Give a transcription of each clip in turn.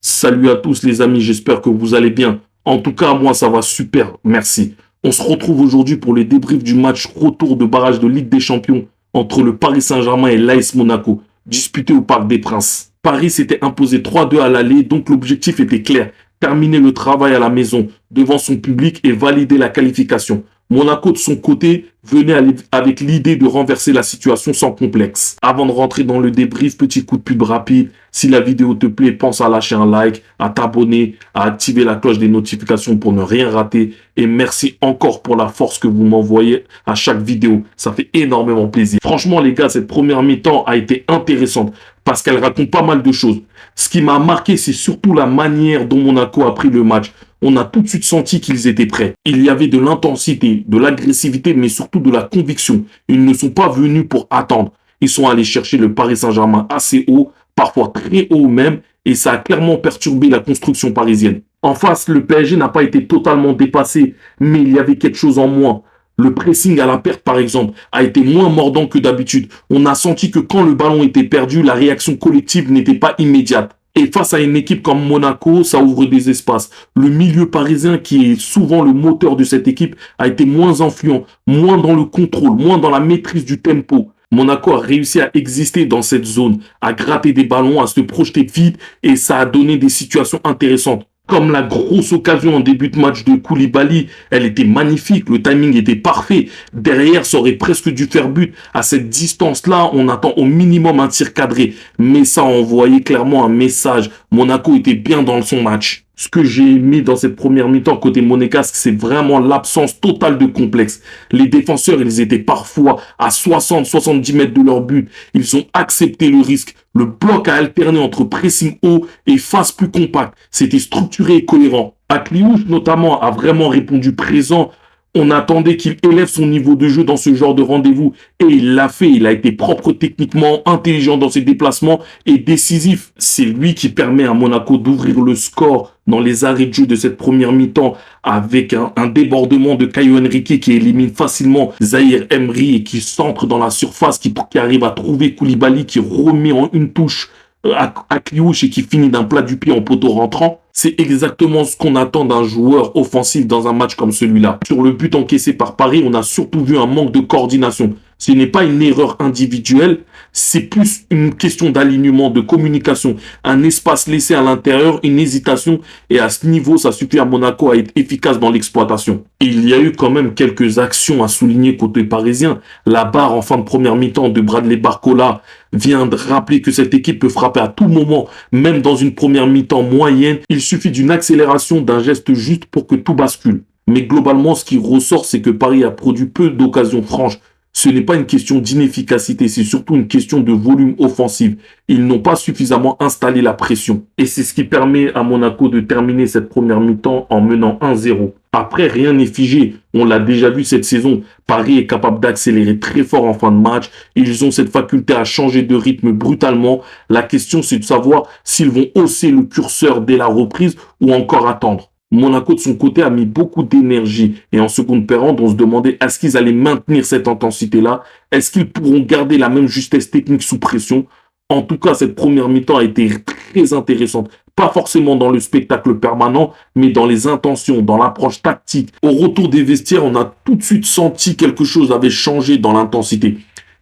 Salut à tous les amis, j'espère que vous allez bien. En tout cas, moi ça va super, merci. On se retrouve aujourd'hui pour les débriefs du match retour de barrage de Ligue des Champions entre le Paris Saint-Germain et l'AS Monaco, disputé au Parc des Princes. Paris s'était imposé 3-2 à l'aller, donc l'objectif était clair, terminer le travail à la maison, devant son public et valider la qualification. Monaco, de son côté, venait avec l'idée de renverser la situation sans complexe. Avant de rentrer dans le débrief, petit coup de pub rapide. Si la vidéo te plaît, pense à lâcher un like, à t'abonner, à activer la cloche des notifications pour ne rien rater. Et merci encore pour la force que vous m'envoyez à chaque vidéo. Ça fait énormément plaisir. Franchement, les gars, cette première mi-temps a été intéressante parce qu'elle raconte pas mal de choses. Ce qui m'a marqué, c'est surtout la manière dont Monaco a pris le match. On a tout de suite senti qu'ils étaient prêts. Il y avait de l'intensité, de l'agressivité, mais surtout de la conviction. Ils ne sont pas venus pour attendre. Ils sont allés chercher le Paris Saint-Germain assez haut, parfois très haut même, et ça a clairement perturbé la construction parisienne. En face, le PSG n'a pas été totalement dépassé, mais il y avait quelque chose en moins. Le pressing à la perte, par exemple, a été moins mordant que d'habitude. On a senti que quand le ballon était perdu, la réaction collective n'était pas immédiate. Et face à une équipe comme Monaco, ça ouvre des espaces. Le milieu parisien, qui est souvent le moteur de cette équipe, a été moins influent, moins dans le contrôle, moins dans la maîtrise du tempo. Monaco a réussi à exister dans cette zone, à gratter des ballons, à se projeter vite, et ça a donné des situations intéressantes. Comme la grosse occasion en début de match de Koulibaly, elle était magnifique, le timing était parfait. Derrière, ça aurait presque dû faire but. À cette distance-là, on attend au minimum un tir cadré. Mais ça envoyait clairement un message. Monaco était bien dans son match. Ce que j'ai aimé dans cette première mi-temps côté monégasque, c'est vraiment l'absence totale de complexe. Les défenseurs, ils étaient parfois à 60-70 mètres de leur but. Ils ont accepté le risque. Le bloc a alterné entre pressing haut et face plus compacte. C'était structuré et cohérent. Akliouche, notamment, a vraiment répondu présent. On attendait qu'il élève son niveau de jeu dans ce genre de rendez-vous. Et il l'a fait. Il a été propre techniquement, intelligent dans ses déplacements et décisif. C'est lui qui permet à Monaco d'ouvrir le score dans les arrêts de jeu de cette première mi-temps avec un débordement de Caio Henrique qui élimine facilement Zahir Emery et qui centre dans la surface, qui arrive à trouver Koulibaly, qui remet en une touche à Kliouche et qui finit d'un plat du pied en poteau rentrant. C'est exactement ce qu'on attend d'un joueur offensif dans un match comme celui-là. Sur le but encaissé par Paris, on a surtout vu un manque de coordination. Ce n'est pas une erreur individuelle, c'est plus une question d'alignement, de communication, un espace laissé à l'intérieur, une hésitation, et à ce niveau, ça suffit à Monaco à être efficace dans l'exploitation. Il y a eu quand même quelques actions à souligner côté parisien. La barre en fin de première mi-temps de Bradley Barcola vient de rappeler que cette équipe peut frapper à tout moment, même dans une première mi-temps moyenne. Il suffit d'une accélération, d'un geste juste pour que tout bascule. Mais globalement, ce qui ressort, c'est que Paris a produit peu d'occasions franches. Ce n'est pas une question d'inefficacité, c'est surtout une question de volume offensif. Ils n'ont pas suffisamment installé la pression. Et c'est ce qui permet à Monaco de terminer cette première mi-temps en menant 1-0. Après, rien n'est figé. On l'a déjà vu cette saison. Paris est capable d'accélérer très fort en fin de match. Ils ont cette faculté à changer de rythme brutalement. La question, c'est de savoir s'ils vont hausser le curseur dès la reprise ou encore attendre. Monaco, de son côté, a mis beaucoup d'énergie. Et en seconde période, on se demandait est-ce qu'ils allaient maintenir cette intensité-là? Est-ce qu'ils pourront garder la même justesse technique sous pression? En tout cas, cette première mi-temps a été très intéressante. Pas forcément dans le spectacle permanent, mais dans les intentions, dans l'approche tactique. Au retour des vestiaires, on a tout de suite senti quelque chose avait changé dans l'intensité.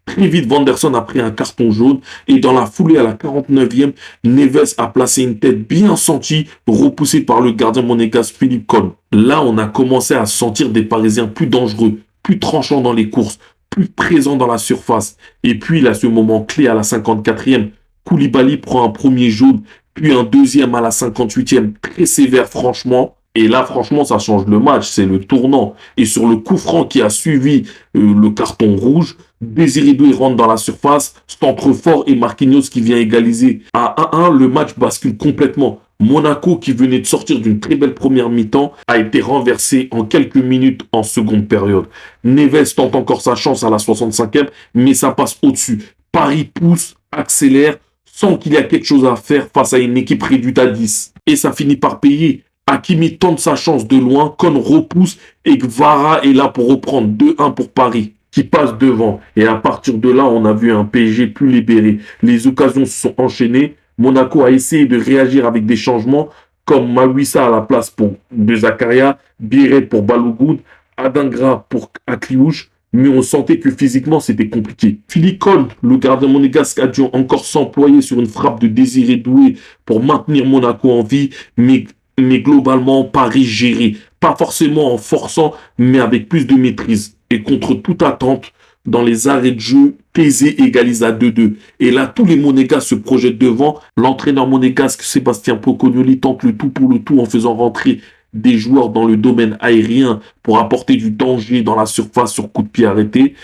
Très vite, Vanderson a pris un carton jaune et dans la foulée à la 49e, Neves a placé une tête bien sentie, repoussée par le gardien monégasque Philippe Cohn. Là, on a commencé à sentir des Parisiens plus dangereux, plus tranchants dans les courses, plus présents dans la surface. Et puis, à ce moment clé à la 54e, Koulibaly prend un premier jaune, puis un deuxième à la 58e, très sévère franchement. Et là, franchement, ça change le match, c'est le tournant. Et sur le coup franc qui a suivi le carton rouge, Désiré Doué rentre dans la surface, centre fort et Marquinhos qui vient égaliser. À 1-1, le match bascule complètement. Monaco, qui venait de sortir d'une très belle première mi-temps, a été renversé en quelques minutes en seconde période. Neves tente encore sa chance à la 65e, mais ça passe au-dessus. Paris pousse, accélère, sent qu'il y a quelque chose à faire face à une équipe réduite à 10. Et ça finit par payer. Hakimi tente sa chance de loin, Cohn repousse et Kvara est là pour reprendre 2-1 pour Paris, qui passe devant. Et à partir de là, on a vu un PSG plus libéré. Les occasions se sont enchaînées. Monaco a essayé de réagir avec des changements comme Mawissa à la place de Zakaria, Biret pour Balogun, Adingra pour Akliouche, mais on sentait que physiquement c'était compliqué. Filicol, le gardien monégasque, a dû encore s'employer sur une frappe de Désiré Doué pour maintenir Monaco en vie, mais globalement Paris géré, pas forcément en forçant, mais avec plus de maîtrise. Et contre toute attente, dans les arrêts de jeu, Thésée égalise à 2-2. Et là, tous les Monégasques se projettent devant. L'entraîneur monégasque Sébastien Pocognoli tente le tout pour le tout en faisant rentrer des joueurs dans le domaine aérien pour apporter du danger dans la surface sur coup de pied arrêté.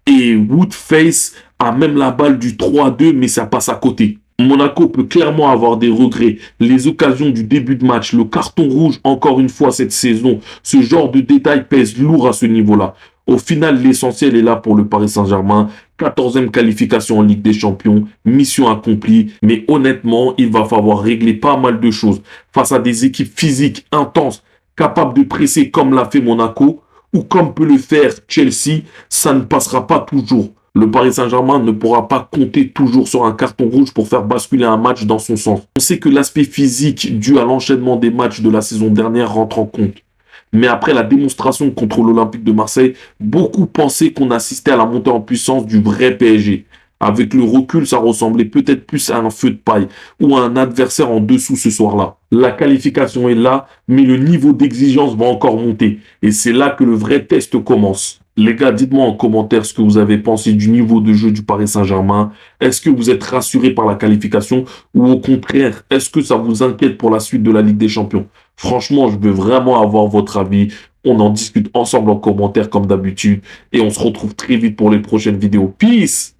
Et Woodface a même la balle du 3-2, mais ça passe à côté. Monaco peut clairement avoir des regrets. Les occasions du début de match, le carton rouge encore une fois cette saison, ce genre de détails pèse lourd à ce niveau-là. Au final, l'essentiel est là pour le Paris Saint-Germain. 14e qualification en Ligue des Champions, mission accomplie. Mais honnêtement, il va falloir régler pas mal de choses face à des équipes physiques intenses, capables de presser comme l'a fait Monaco ou comme peut le faire Chelsea. Ça ne passera pas toujours. Le Paris Saint-Germain ne pourra pas compter toujours sur un carton rouge pour faire basculer un match dans son sens. On sait que l'aspect physique dû à l'enchaînement des matchs de la saison dernière rentre en compte. Mais après la démonstration contre l'Olympique de Marseille, beaucoup pensaient qu'on assistait à la montée en puissance du vrai PSG. Avec le recul, ça ressemblait peut-être plus à un feu de paille ou à un adversaire en dessous ce soir-là. La qualification est là, mais le niveau d'exigence va encore monter. Et c'est là que le vrai test commence. Les gars, dites-moi en commentaire ce que vous avez pensé du niveau de jeu du Paris Saint-Germain. Est-ce que vous êtes rassuré par la qualification ou au contraire, est-ce que ça vous inquiète pour la suite de la Ligue des Champions? Franchement, je veux vraiment avoir votre avis. On en discute ensemble en commentaire comme d'habitude et on se retrouve très vite pour les prochaines vidéos. Peace!